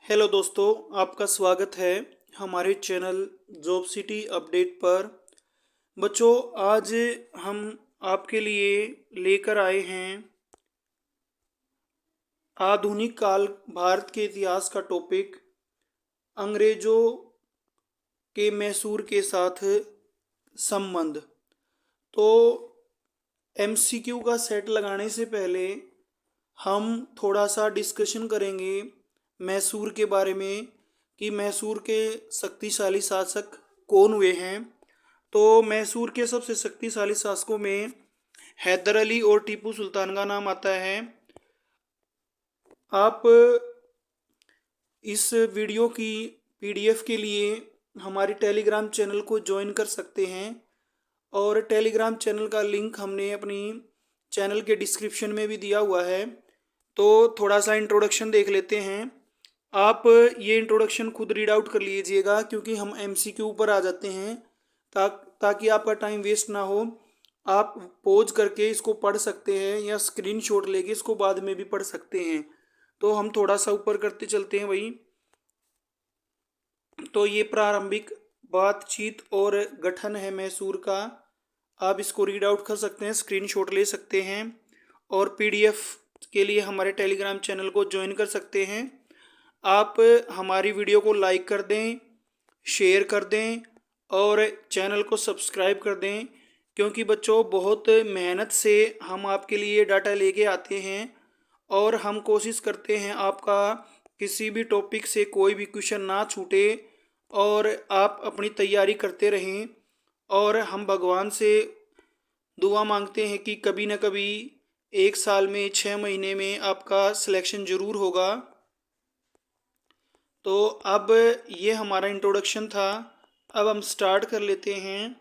Hello दोस्तों, आपका स्वागत है हमारे चैनल जॉब सिटी अपडेट पर। बच्चों, आज हम आपके लिए लेकर आए हैं आधुनिक काल भारत के इतिहास का टॉपिक, अंग्रेजों के मैसूर के साथ संबंध। तो एमसीक्यू का सेट लगाने से पहले हम थोड़ा सा डिस्कशन करेंगे मैसूर के बारे में कि मैसूर के शक्तिशाली शासक कौन हुए हैं। तो मैसूर के सबसे शक्तिशाली शासकों में हैदर अली और टीपू सुल्तान का नाम आता है। आप इस वीडियो की पीडीएफ के लिए हमारे टेलीग्राम चैनल को ज्वाइन कर सकते हैं और टेलीग्राम चैनल का लिंक हमने अपनी चैनल के डिस्क्रिप्शन में भी दिया हुआ है। तो थोड़ा सा इंट्रोडक्शन देख लेते हैं। आप ये इंट्रोडक्शन खुद रीड आउट कर लीजिएगा क्योंकि हम एमसीक्यू पर आ जाते हैं ताकि आपका टाइम वेस्ट ना हो। आप पॉज करके इसको पढ़ सकते हैं या स्क्रीनशॉट लेके इसको बाद में भी पढ़ सकते हैं। तो हम थोड़ा सा ऊपर करते चलते हैं वही। तो ये प्रारंभिक बातचीत और गठन है मैसूर का। आप इसको रीड आउट कर सकते हैं, स्क्रीनशॉट ले सकते हैं और पीडीएफ के लिए हमारे टेलीग्राम चैनल को ज्वाइन कर सकते हैं। आप हमारी वीडियो को लाइक कर दें, शेयर कर दें और चैनल को सब्सक्राइब कर दें क्योंकि बच्चों बहुत मेहनत से हम आपके लिए डाटा लेके आते हैं और हम कोशिश करते हैं आपका किसी भी टॉपिक से कोई भी क्वेश्चन ना छूटे और आप अपनी तैयारी करते रहें। और हम भगवान से दुआ मांगते हैं कि कभी ना कभी एक साल में 6 महीने में आपका सिलेक्शन ज़रूर होगा। तो अब ये हमारा इंट्रोडक्शन था। अब हम स्टार्ट कर लेते हैं।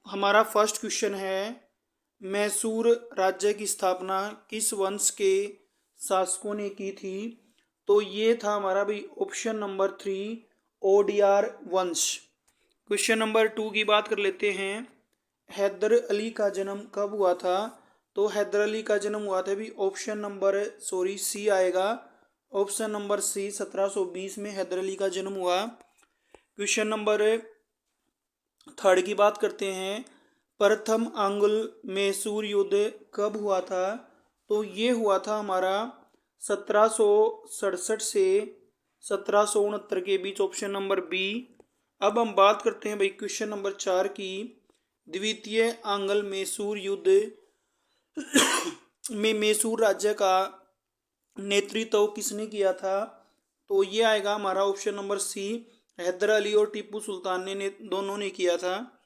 हमारा फर्स्ट क्वेश्चन है, मैसूर राज्य की स्थापना किस वंश के शासकों ने की थी? तो ये था हमारा भाई ऑप्शन नंबर 3, ओडियार वंश। क्वेश्चन नंबर 2 की बात कर लेते हैं, हैदर अली का जन्म कब हुआ था? तो हैदर अली का जन्म हुआ था भी ऑप्शन नंबर सी आएगा। ऑप्शन नंबर सी 1720 में हैदर अली का जन्म हुआ। क्वेश्चन नंबर 3 की बात करते हैं, प्रथम आंग्ल मैसूर युद्ध कब हुआ था? तो ये हुआ था हमारा 1767 से 1769 के बीच, ऑप्शन नंबर बी। अब हम बात करते हैं भाई क्वेश्चन नंबर 4 की, द्वितीय आंग्ल मैसूर युद्ध में मैसूर राज्य का नेतृत्व किसने किया था? तो ये आएगा हमारा option number C, Haidar Ali और टीपू सुल्तान ने दोनों ने किया था।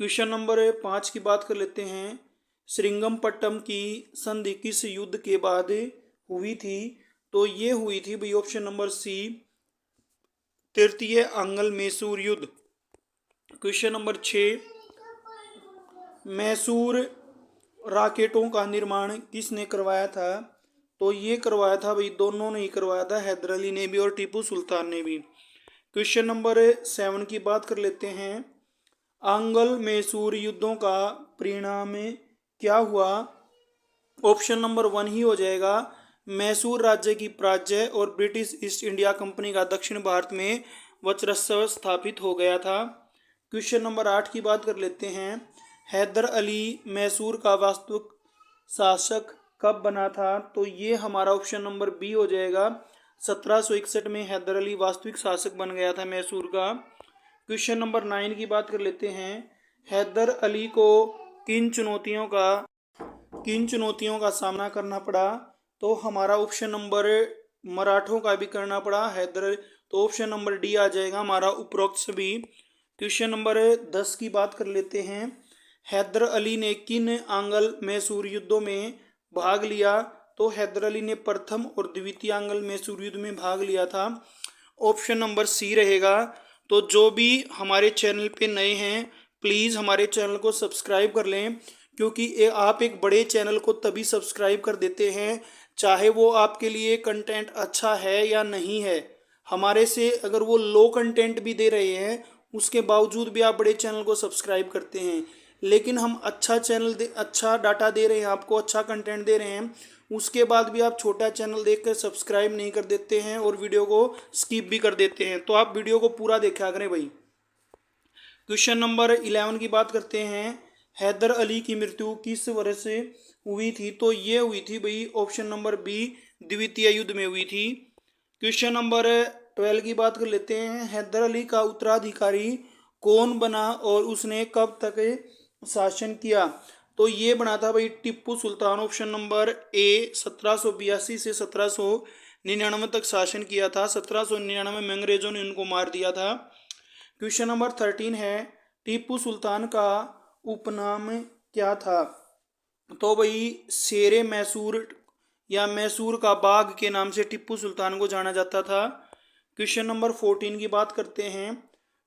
क्वेश्चन नंबर 5 की बात कर लेते हैं, श्रिंगमपट्टम की संधि किस युद्ध के बाद हुई थी? तो ये हुई थी भाई ऑप्शन नंबर सी, तृतीय आंग्ल मैसूर युद्ध। क्वेश्चन नंबर 6, मैसूर रॉकेटों का निर्माण किसने करवाया था? तो ये करवाया था भाई, दोनों ने ही करवाया था, हैदर अली ने भी और टीपू सुल्तान ने भी। क्वेश्चन नंबर 7 की बात कर लेते हैं, आंग्ल मैसूर युद्धों का परिणाम क्या हुआ? ऑप्शन नंबर 1 ही हो जाएगा, मैसूर राज्य की पराजय और ब्रिटिश ईस्ट इंडिया कंपनी का दक्षिण भारत में वर्चस्व स्थापित हो गया था। क्वेश्चन नंबर 8 की बात कर लेते हैं, हैदर अली मैसूर का वास्तविक शासक कब बना था? तो ये हमारा ऑप्शन नंबर बी हो जाएगा, 1761 में हैदर अली वास्तविक शासक बन गया था मैसूर का। क्वेश्चन नंबर 9 की बात कर लेते हैं, हैदर अली को किन चुनौतियों का सामना करना पड़ा? तो हमारा ऑप्शन नंबर मराठों का भी करना पड़ा हैदर, तो ऑप्शन नंबर डी आ जाएगा हमारा उपरोक्त सभी। क्वेश्चन नंबर 10 की बात कर लेते हैं, हैदर अली ने किन आंग्ल मैसूर युद्धों में भाग लिया? तो हैदर अली ने प्रथम और द्वितीय आंग्ल मैसूर युद्ध में भाग लिया था, ऑप्शन नंबर सी रहेगा। तो जो भी हमारे चैनल पे नए हैं प्लीज़ हमारे चैनल को सब्सक्राइब कर लें क्योंकि आप एक बड़े चैनल को तभी सब्सक्राइब कर देते हैं चाहे वो आपके लिए कंटेंट अच्छा है या नहीं है। हमारे से अगर वो लो कंटेंट भी दे रहे हैं उसके बावजूद भी आप बड़े चैनल को सब्सक्राइब करते हैं, लेकिन हम अच्छा चैनल अच्छा डाटा दे रहे हैं आपको, अच्छा कंटेंट दे रहे हैं, उसके बाद भी आप छोटा चैनल देखकर सब्सक्राइब नहीं कर देते हैं और वीडियो को स्किप भी कर देते हैं, तो आप वीडियो को पूरा देखा करें भाई। क्वेश्चन नंबर 11 की बात करते हैं। हैदर अली की मृत्यु किस वर्ष हुई थी? तो ये हुई थी भाई ऑप्शन नंबर बी, द्वितीय युद्ध में हुई थी। क्वेश्चन नंबर 12 की बात कर लेते हैं। हैदर अली का उत्तराधिकारी कौन बना और उसने कब तक शासन किया? तो ये बना था भाई टिप्पू सुल्तान। ऑप्शन नंबर ए, 1782 से 1799 तक शासन किया था। 1799 में अंग्रेजों ने उनको मार दिया था। क्वेश्चन नंबर 13 है, टीपू सुल्तान का उपनाम क्या था? तो भाई शेरे मैसूर या मैसूर का बाग के नाम से टीपू सुल्तान को जाना जाता था। क्वेश्चन नंबर 14 की बात करते हैं।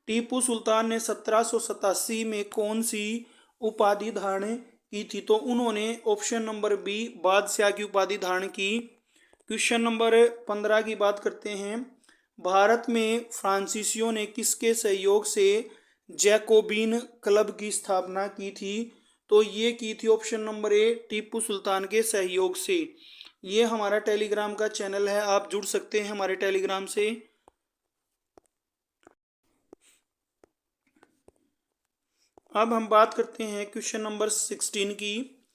टीपू सुल्तान ने 1787 में कौन सी उपाधि धारण की थी? तो उन्होंने ऑप्शन नंबर बी, बादशाह की उपाधि धारण की। क्वेश्चन नंबर 15 की बात करते हैं। भारत में फ्रांसीसियों ने किसके सहयोग से जैकोबिन क्लब की स्थापना की थी? तो ये की थी option number A, Tipu Sultan के सहयोग से। ये हमारा टेलीग्राम का चैनल है, आप जुड़ सकते हैं हमारे टेलीग्राम से। अब हम बात करते हैं क्वेश्चन नंबर 16 की।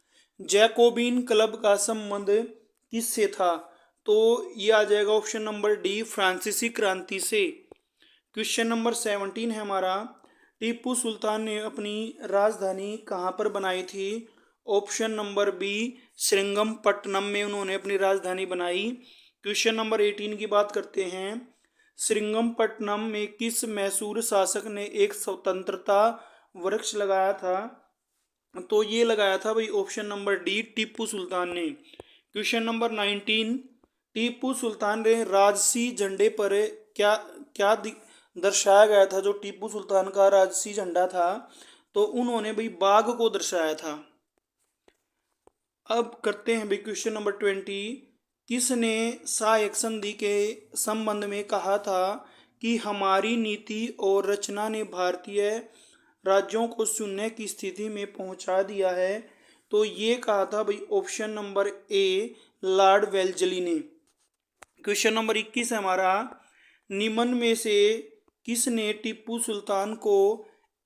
जैकोबिन क्लब का संबंध किससे था? तो ये आ जाएगा ऑप्शन नंबर डी, फ्रांसीसी क्रांति से। क्वेश्चन नंबर 17 है हमारा। टीपू सुल्तान ने अपनी राजधानी कहाँ पर बनाई थी? ऑप्शन नंबर बी, श्रीरंगपट्टनम में उन्होंने अपनी राजधानी बनाई। क्वेश्चन नंबर 18 की बात करते हैं। श्रीरंगपट्टनम में किस मैसूर शासक ने एक स्वतंत्रता वृक्ष लगाया था? तो ये लगाया था भाई option number D, Tipu Sultan ने। क्वेश्चन नंबर 19, टीपू सुल्तान ने राजसी झंडे पर क्या क्या दर्शाया गया था? जो टीपू सुल्तान का राजसी झंडा था, तो उन्होंने भाई बाघ को दर्शाया था। अब करते हैं भाई क्वेश्चन नंबर 20। किसने सहायक संधि के संबंध में कहा था कि हमारी नीति और रचना ने भारतीय राज्यों को शून्य की स्थिति में पहुंचा दिया है? तो ये कहा था भाई ऑप्शन नंबर ए, लॉर्ड वेल्जली ने। क्वेश्चन नंबर 21 है हमारा। निम्न में से किसने टीपू सुल्तान को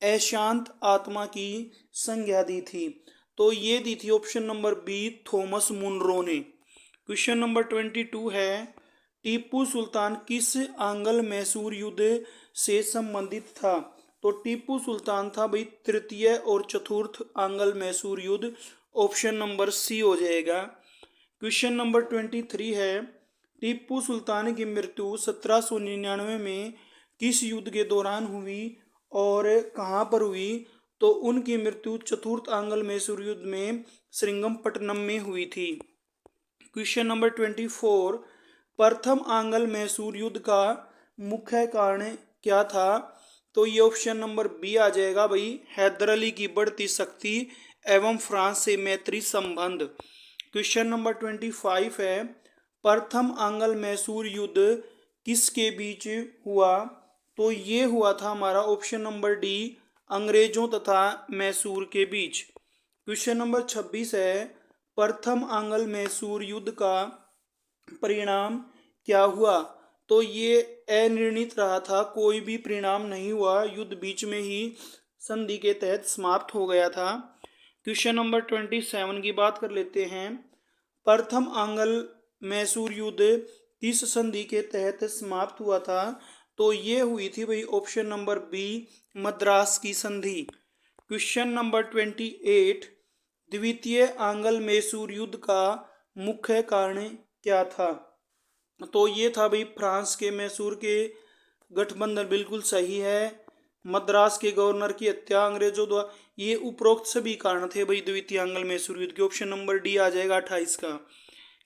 अशांत आत्मा की संज्ञा दी थी? तो ये दी थी option number B, Thomas Munro ने। क्वेश्चन नंबर 22 है। टीपू सुल्तान किस आंग्ल मैसूर युद्ध से संबंधित था? तो टीपू सुल्तान था भाई तृतीय और चतुर्थ आंग्ल मैसूर युद्ध। ऑप्शन नंबर सी हो जाएगा। क्वेश्चन नंबर 23 है। टीपू सुल्तान की मृत्यु 1799 में किस युद्ध के दौरान हुई और कहाँ पर हुई? तो उनकी मृत्यु चतुर्थ आंग्ल मैसूर युद्ध में श्रीरंगपट्टनम में हुई थी। क्वेश्चन नंबर 24, प्रथम आंग्ल मैसूर युद्ध का मुख्य कारण क्या था? तो ये ऑप्शन नंबर बी आ जाएगा भाई, हैदर अली की बढ़ती शक्ति एवं फ्रांस से मैत्री संबंध। क्वेश्चन नंबर 25 है। प्रथम आंग्ल मैसूर युद्ध किसके बीच हुआ? तो ये हुआ था हमारा ऑप्शन नंबर डी, अंग्रेजों तथा मैसूर के बीच। क्वेश्चन नंबर 26 है। प्रथम आंग्ल मैसूर युद्ध का परिणाम क्या हुआ? तो ये अनिर्णित रहा था, कोई भी परिणाम नहीं हुआ, युद्ध बीच में ही संधि के तहत समाप्त हो गया था। क्वेश्चन नंबर 27 की बात कर लेते हैं। प्रथम आंग्ल मैसूर युद्ध किस संधि के तहत समाप्त हुआ था? तो ये हुई थी भाई ऑप्शन नंबर बी, मद्रास की संधि। क्वेश्चन नंबर 28, द्वितीय आंग्ल मैसूर युद्ध का मुख्य कारण क्या था? तो ये था भाई फ्रांस के मैसूर के गठबंधन, बिल्कुल सही है। मद्रास के गवर्नर की हत्या अंग्रेजों द्वारा, ये उपरोक्त सभी कारण थे भाई द्वितीय आंग्ल मैसूर युद्ध के। ऑप्शन नंबर डी आ जाएगा 28 का।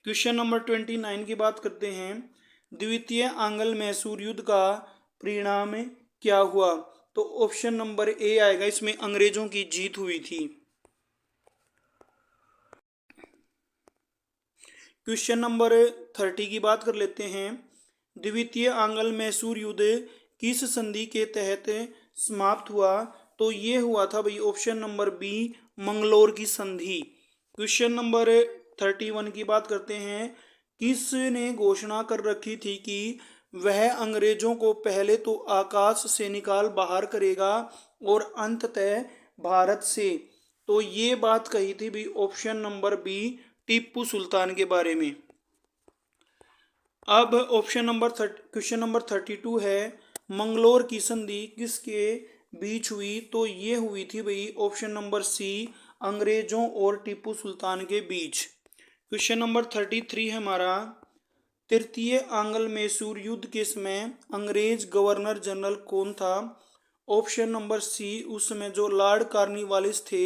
क्वेश्चन नंबर 29 की बात करते हैं। द्वितीय आंग्ल मैसूर युद्ध का परिणाम क्या हुआ? तो ऑप्शन नंबर ए आएगा, इसमें अंग्रेजों की जीत हुई थी। क्वेश्चन नंबर 30 की बात कर लेते हैं। द्वितीय आंग्ल मैसूर युद्ध किस संधि के तहत समाप्त हुआ? तो ये हुआ था भाई ऑप्शन नंबर बी, मंगलोर की संधि। क्वेश्चन नंबर 31 की बात करते हैं। किसने घोषणा कर रखी थी कि वह अंग्रेजों को पहले तो आकाश से निकाल बाहर करेगा और अंततः भारत से? तो ये बात कही थी भी option number B, Tipu Sultan के बारे में। अब क्वेश्चन नंबर 32 है, मंगलोर की संधि किसके बीच हुई? तो ये हुई थी भाई ऑप्शन नंबर सी, अंग्रेजों और टीपू सुल्तान के बीच। क्वेश्चन नंबर 33 है हमारा, तृतीय आंग्ल मैसूर युद्ध के समय अंग्रेज गवर्नर जनरल कौन था? ऑप्शन नंबर सी, उस समय जो लॉर्ड कॉर्नवालिस थे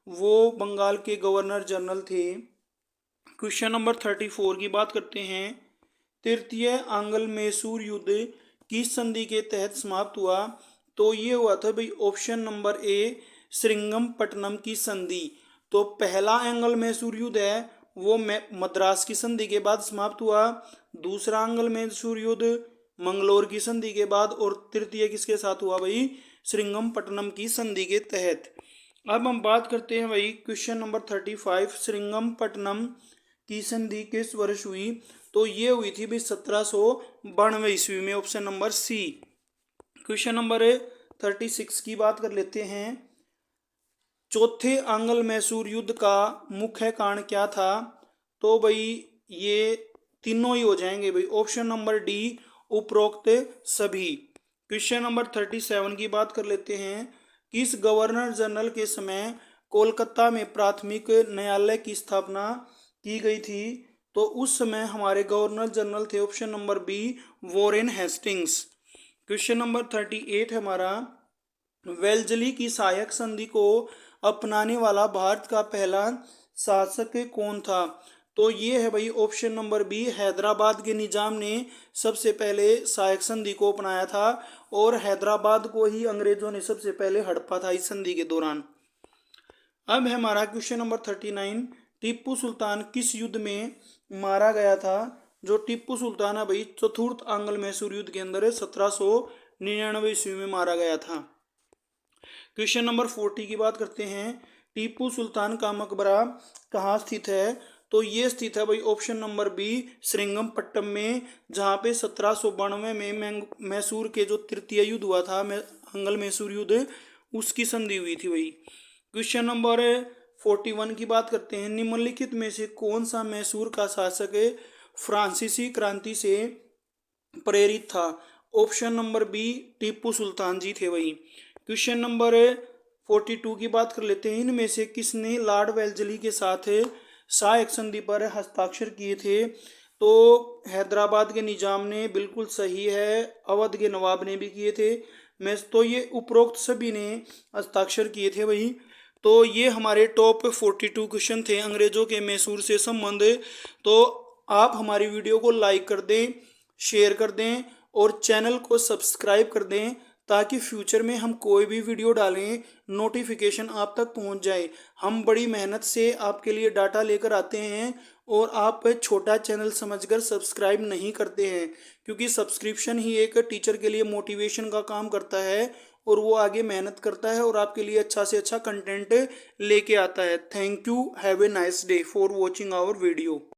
वो बंगाल के गवर्नर जनरल थे। क्वेश्चन नंबर 34 की बात करते हैं, तृतीय आंग्ल मैसूर युद्ध किस संधि के तहत समाप्त हुआ? तो ये हुआ था भाई ऑप्शन नंबर ए, श्रिंगमपट्टनम की संधि। तो पहला एंग्ल मैसूर युद्ध है वो मद्रास की संधि के बाद समाप्त हुआ, दूसरा एंग्ल मैसूर युद्ध मंगलोर की संधि के बाद, और तृतीय किसके साथ हुआ भाई? श्रिंगमपट्टनम की संधि के तहत। अब हम बात करते हैं भाई क्वेश्चन नंबर 35, श्रिंगमपट्टनम की संधि किस वर्ष हुई? तो ये हुई थी भाई 1792 ईस्वी में, option number C. Question number 36 की बात कर लेते हैं, चौथे आंग्ल मैसूर युद्ध का मुख्य कारण क्या था? तो भाई ये तीनों ही हो जाएंगे भाई, ऑप्शन नंबर डी, उपरोक्त सभी। क्वेश्चन नंबर 37 की बात कर लेते हैं, किस गवर्नर जनरल के समय कोलकाता में प्राथमिक न्यायालय की स्थापना की गई थी? तो उस समय हमारे गवर्नर जनरल थे option number B, Warren Hastings. Question number 38 है हमारा, वेल्जली की सहायक संधि को अपनाने वाला भारत का पहला शासक कौन था? तो ये है भाई ऑप्शन नंबर बी, हैदराबाद के निजाम ने सबसे पहले सहायक संधि को अपनाया था, और हैदराबाद को ही अंग्रेजों ने सबसे पहले हड़पा था इस संधि के दौरान। अब है हमारा क्वेश्चन नंबर 39, टीपू सुल्तान किस युद्ध में मारा गया था? जो टीपू सुल्तान है भाई चतुर्थ आंग्ल मैसूर युद्ध के अंदर 1799 ईस्वी में मारा गया था। क्वेश्चन नंबर 40 की बात करते हैं, टीपू सुल्तान का मकबरा कहाँ स्थित है? तो ये स्थित है भाई ऑप्शन नंबर बी, श्रिंगमपट्टम में, जहाँ पे 1792 में मैसूर के जो तृतीय युद्ध हुआ था, आंग्ल मैसूर युद्ध, उसकी संधि हुई थी भाई। क्वेश्चन नंबर 41 की बात करते हैं, निम्नलिखित में से कौन सा मैसूर का शासक फ्रांसीसी क्रांति से प्रेरित था? Option number B, Tipu Sultan जी थे भाई। क्वेश्चन नंबर 42 की बात कर लेते हैं, इनमें से किसने लॉर्ड वेल्जली के साथ सहायक संधि पर हस्ताक्षर किए थे? तो हैदराबाद के निजाम ने, बिल्कुल सही है, अवध के नवाब ने भी किए थे। तो ये उपरोक्त सभी ने हस्ताक्षर किए थे भाई। तो ये हमारे टॉप 42 क्वेश्चन थे अंग्रेजों के मैसूर से संबंध। तो आप हमारी वीडियो को लाइक कर दें, शेयर कर दें और चैनल को सब्सक्राइब कर दें, ताकि फ्यूचर में हम कोई भी वीडियो डालें नोटिफिकेशन आप तक पहुंच जाए। हम बड़ी मेहनत से आपके लिए डाटा लेकर आते हैं और आप छोटा चैनल समझकर सब्सक्राइब नहीं करते हैं, क्योंकि सब्सक्रिप्शन ही एक टीचर के लिए मोटिवेशन का काम करता है और वो आगे मेहनत करता है और आपके लिए अच्छा से अच्छा कंटेंट लेके आता है। Thank you, have a nice day for watching our video.